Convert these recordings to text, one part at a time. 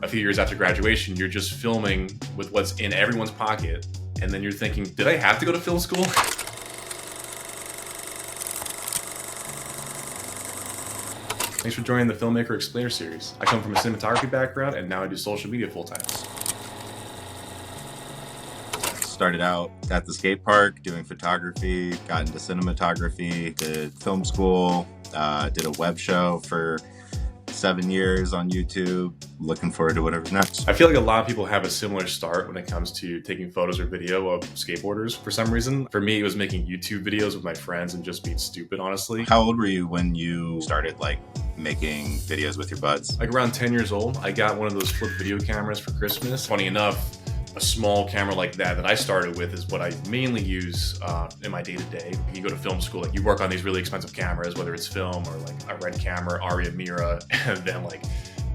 a few years after graduation, you're just filming with what's in everyone's pocket, and then you're thinking, did I have to go to film school? Thanks for joining the Filmmaker Explainer series. I come from a cinematography background, and now I do social media full-time. Started out at the skate park doing photography, got into cinematography, did film school, did a web show for 7 years on YouTube. Looking forward to whatever's next. I feel like a lot of people have a similar start when it comes to taking photos or video of skateboarders for some reason. For me, it was making YouTube videos with my friends and just being stupid, honestly. How old were you when you started making videos with your buds? Like around 10 years old, I got one of those flip video cameras for Christmas. Funny enough, a small camera like that I started with is what I mainly use in my day-to-day. You go to film school, you work on these really expensive cameras, whether it's film or a Red camera, Aria Mira, and then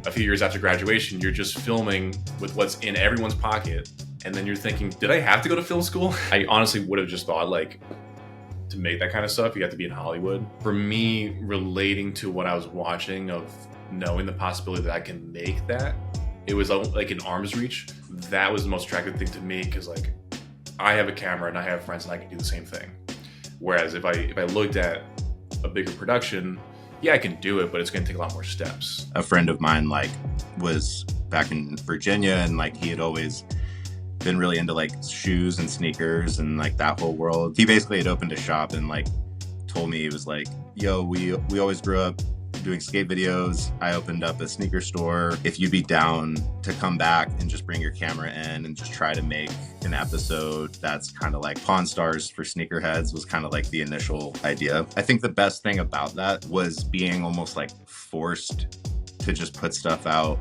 a few years after graduation, you're just filming with what's in everyone's pocket, and then you're thinking, did I have to go to film school? I honestly would have just thought to make that kind of stuff, you have to be in Hollywood. For me, relating to what I was watching of knowing the possibility that I can make that, it was like in arm's reach. That was the most attractive thing to me because I have a camera and I have friends and I can do the same thing. Whereas if I looked at a bigger production, yeah, I can do it, but it's going to take a lot more steps. A friend of mine was back in Virginia, and he had always been really into shoes and sneakers and that whole world. He basically had opened a shop and told me, he was yo, we always grew up doing skate videos. I opened up a sneaker store. If you'd be down to come back and just bring your camera in and just try to make an episode that's kind of like Pawn Stars for sneakerheads was kind of the initial idea. I think the best thing about that was being almost forced to just put stuff out,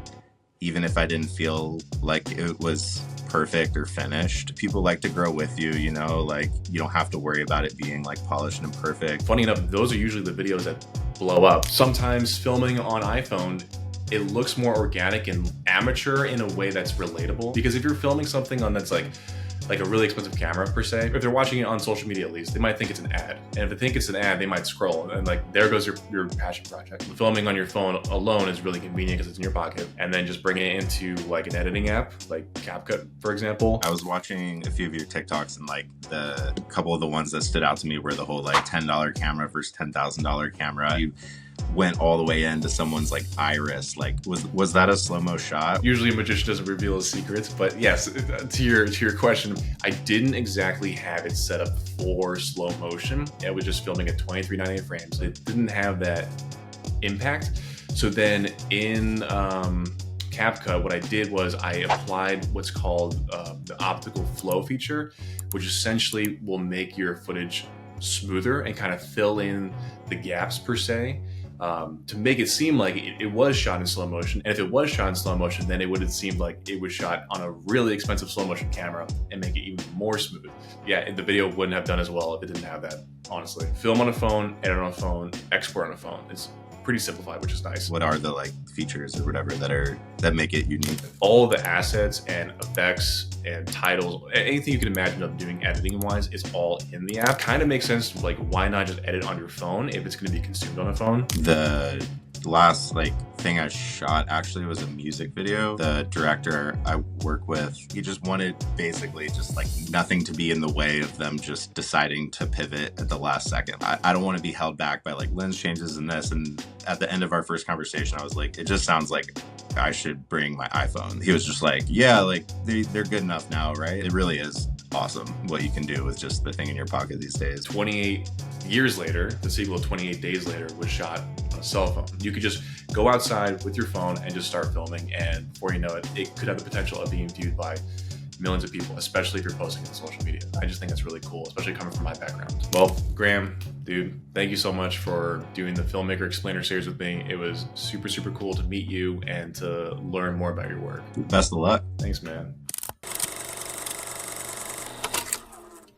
even if I didn't feel like it was perfect or finished. People like to grow with you, you don't have to worry about it being polished and perfect. Funny enough, those are usually the videos that blow up. Sometimes filming on iPhone, it looks more organic and amateur in a way that's relatable. Because if you're filming something on that's like a really expensive camera per se, if they're watching it on social media at least, they might think it's an ad. And if they think it's an ad, they might scroll and there goes your passion project. Filming on your phone alone is really convenient because it's in your pocket. And then just bringing it into an editing app, like CapCut, for example. I was watching a few of your TikToks, and the couple of the ones that stood out to me were the whole $10 camera versus $10,000 camera. You went all the way into someone's iris. Was that a slow-mo shot? Usually a magician doesn't reveal his secrets, but yes, to your question, I didn't exactly have it set up for slow motion. I was just filming at 23:98 frames. It didn't have that impact. So then in CapCut, what I did was I applied what's called the optical flow feature, which essentially will make your footage smoother and kind of fill in the gaps per se. To make it seem like it was shot in slow motion. And if it was shot in slow motion, then it would have seemed like it was shot on a really expensive slow motion camera and make it even more smooth. Yeah, the video wouldn't have done as well if it didn't have that, honestly. Film on a phone, edit on a phone, export on a phone. It's pretty simplified, which is nice. What are the features or whatever that make it unique? All of the assets and effects and titles, anything you can imagine of doing editing wise, is all in the app. Kind of makes sense. Why not just edit on your phone if it's going to be consumed on a phone? The last thing I shot actually was a music video. The director I work with, he just wanted basically just nothing to be in the way of them just deciding to pivot at the last second. I don't want to be held back by lens changes and this. And at the end of our first conversation, I was it just sounds like I should bring my iPhone. He was just yeah, they're good enough now, right? It really is awesome what you can do with just the thing in your pocket these days. 28 years later, the sequel of 28 Days Later was shot on a cell phone. You could just go outside with your phone and just start filming, and before you know it, it could have the potential of being viewed by millions of people, especially if you're posting on social media. I just think that's really cool, especially coming from my background. Well, Graham, dude, thank you so much for doing the Filmmaker Explainer series with me. It was super, super cool to meet you and to learn more about your work. Best of luck. Thanks, man.